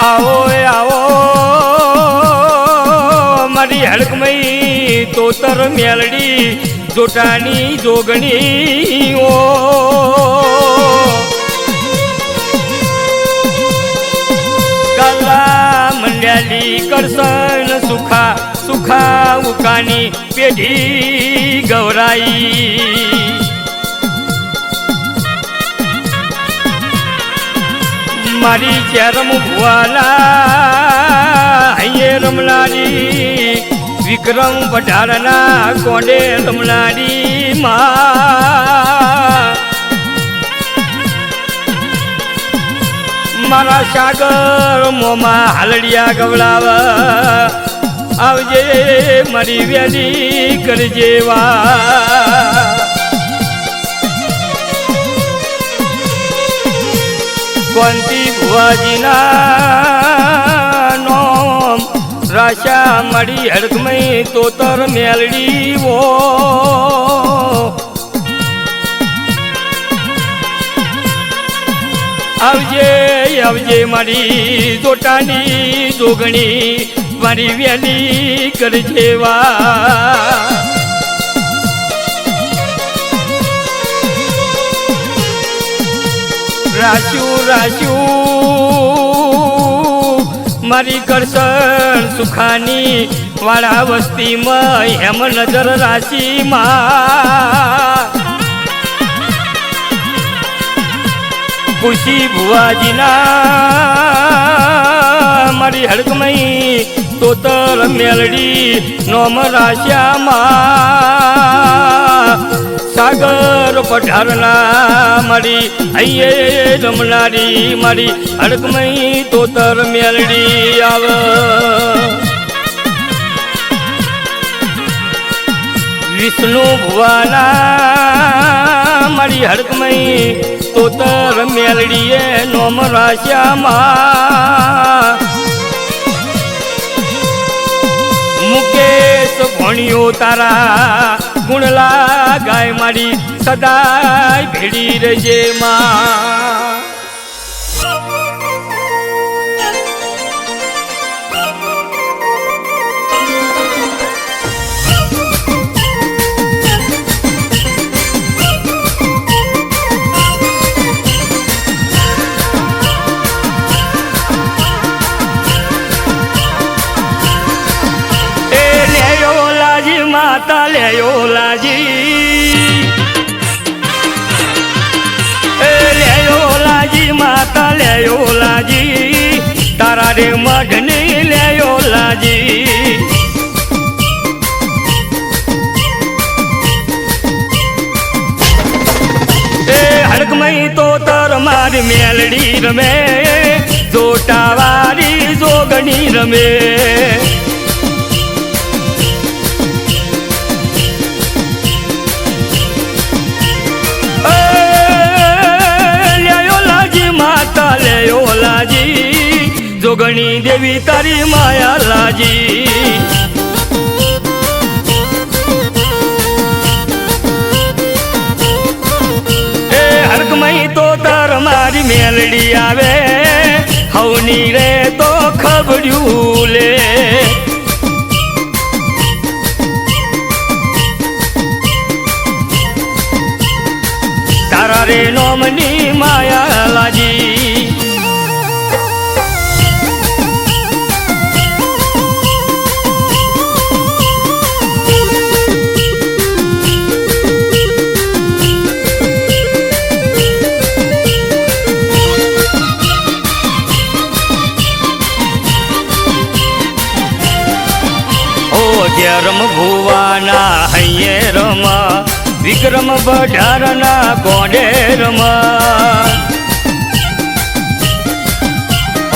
आओ आओ मारी हड़कमई तोतर मेलड़ी जोटानी जोगणी ओ गला मंड्याली करसन सुखा सुखा उकानी पेढी गौराई मारी चरम भुआला हये रमलारी विक्रम पठारना कोंडे रमलारी माँ मारा सागर मोमा हालड़िया गवलाव आवजे मारी व्याली करजेवा कोंती भुआजीना नोम राशा मड़ी हड़कमई तोतर मेलड़ी वो आवजे आवजे मारी जोटानी जोगणी मारी व्याली करजेवा राशु राशु मारी करसन सुखानी वाड़ा वस्ती में हेम नजर राशि माँ खुशी भुआजीना मारी हड़कमई तोतर मेलड़ी नोम राशा माँ सागर पठारना मारी अये रमलारी मारी हड़कमई तोतर मेलड़ी आव विष्णु भुआना मारी हड़कमई तोतर मेलड़ीए नोम राशा माँ मुकेश भणियो तारा गुणला गाय मारी सदाय भेड़ी रजे माँ माता ले लाजी ले लाजी माता ले लाजी तारा रे मढ़नी ले लाजी हड़कमई तो तर मारी मेलड़ी रमे जोटावारी जोगणी रमे लाजी जोगणी देवी तारी माया लाजी हड़कमई तो तार मारी मेलड़ी आवे हवनी रे तो खबड़ूले तारा रे नोमनी माया लाजी रम भुवाना हये रमा विक्रम पठारना कोंडे रमा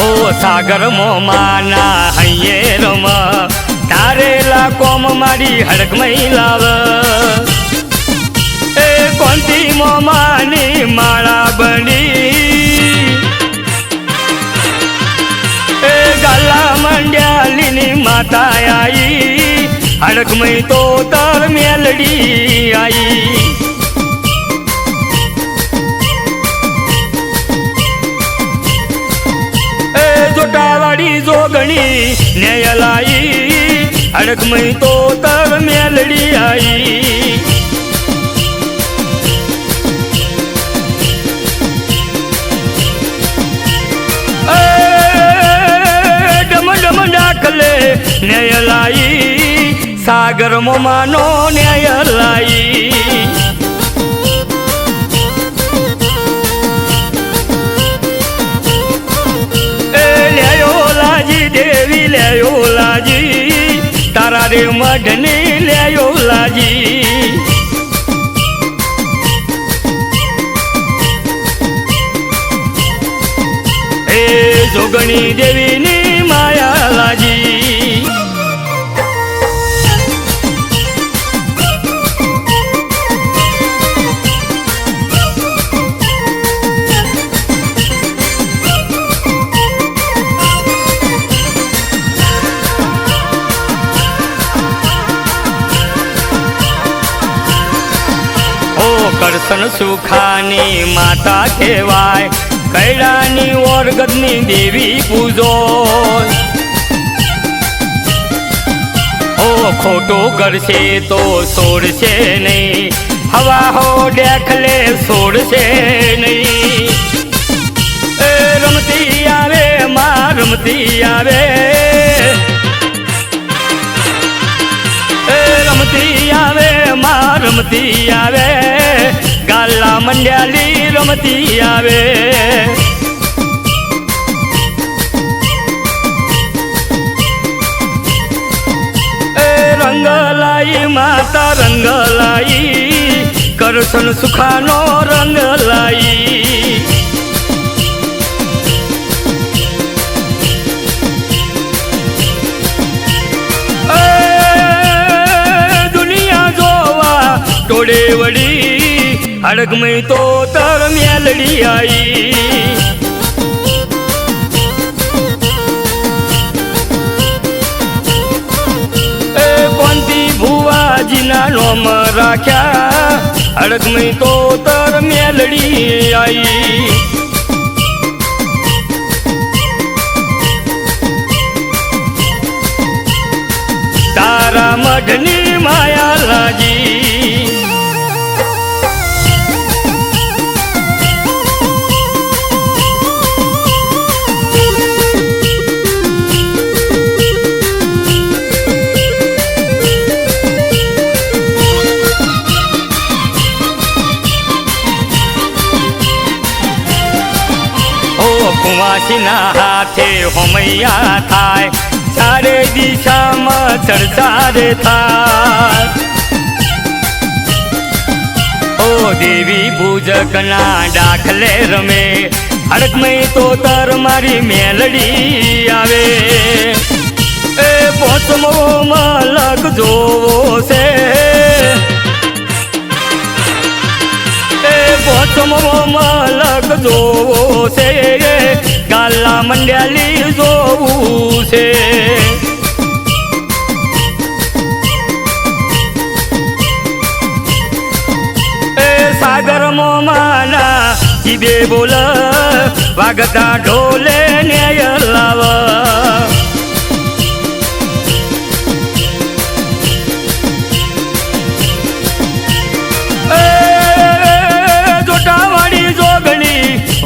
ओ सागर मोमाना हये रमा तारेला कोम मारी हड़कमई लाव ए कोंती मोमानी माला बनी ए गला मंड्याली माता आई हड़क में तो तर मेलड़ी आई जोटावाड़ी जोगणी न्यायलाई हड़क में तो तर मेलड़ी आई डम डम डाकले न्यायलाई सागर मोमानो न्यायलाई देवी ल्यायो लाजी तारा रे मढने ल्यायो लाजी ए जोगणी देवी नी माया लाजी કરશન સુખાની માતા કહેવાય કૈડાની ઓરગદની દેવી પૂજો ઓ ખોટો કરશે તો છોડશે નહીં હવા હો દેખલે છોડશે નહીં એ રમતી આવે માં રમતી આવે રમતી આવે માં રમતી આવે ગાલા મંડ્યાલી રમતી આવે એ રંગ લાઈ માતા રંગ લાઈ કરશન સુખાનો રંગ લાઈ टोड़े वड़ी हड़क में तो तर मेलड़ी आई ए कौनती भुआ जीना नोम राख्या हड़क में तो तर मेलड़ी आई तारा मढनी माया लाजी કુંવાસીના હાથે હોમૈયા થાય ચારે દિશામાં ચર્ચા રે થાય ઓ દેવી પૂજકના દાખલે રમે હડક મેં તો તર મારી મેલડી આવે એ પોચમો મલક જોવો છે પોચમો મલક જોવો છે ગાલા મંડ્યાલી જોવું છે એ સાગર મોમાના જીબે બોલ વાગતા ઢોલે ન્યાય લાવ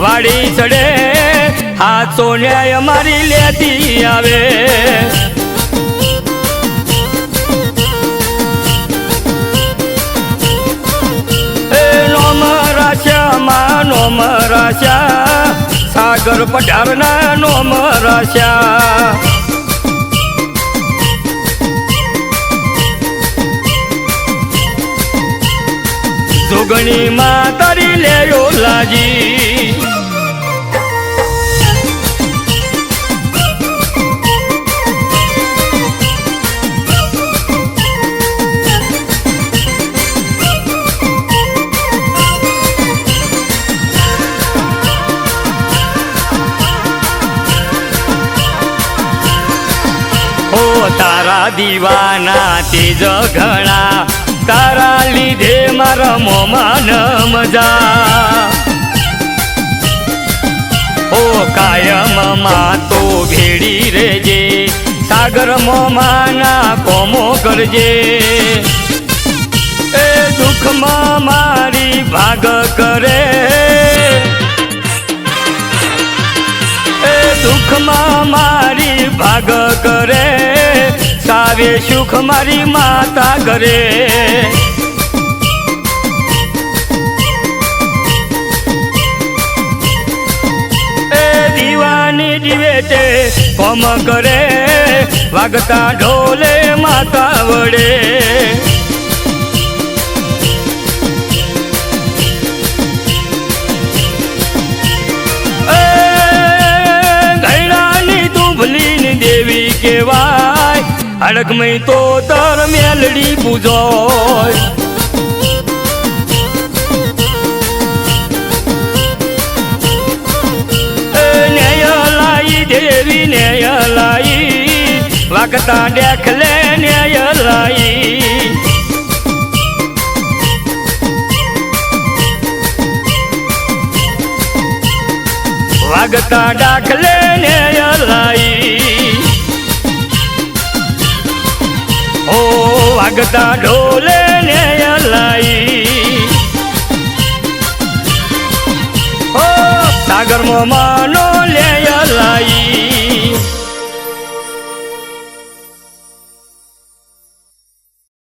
વાડી ચડે હાથો ન્યાય મારી લેતી આવે એ નોમ રાશ્યા માં નોમ રાશ્યા સાગર પઢારના નોમ રાશ્યા જોગણી માં તારી લેયો લાજી તારા દીવાના તેજ ઘણા તારા લીધે મારા મોમાં મજા ઓ કાયમ માં તો ભેડી રેજે સાગર મોમાના કોમો કરજે એ દુઃખમાં મારી ભાગ કરે એ દુઃખમાં મારી ભાગ કરે સાવે સુખ મારી માતા કરે એ દીવાની દિવેટે કોમ કરે વાગતા ઢોલે માતા વડે દેવી કેવાય હડકમય તો તર મેલડી પૂજોય ન્યાય લાઈ દેવી ન્યાય લાઈ વાગતા દેખલે ન્યાય લાઈ વાગતા દાખલે ન્યાય લાઈ ઓ વાગતા ઢોલે ન્યાય લાઈ ઓ સાગર મોમાનો ન્યાય લાઈ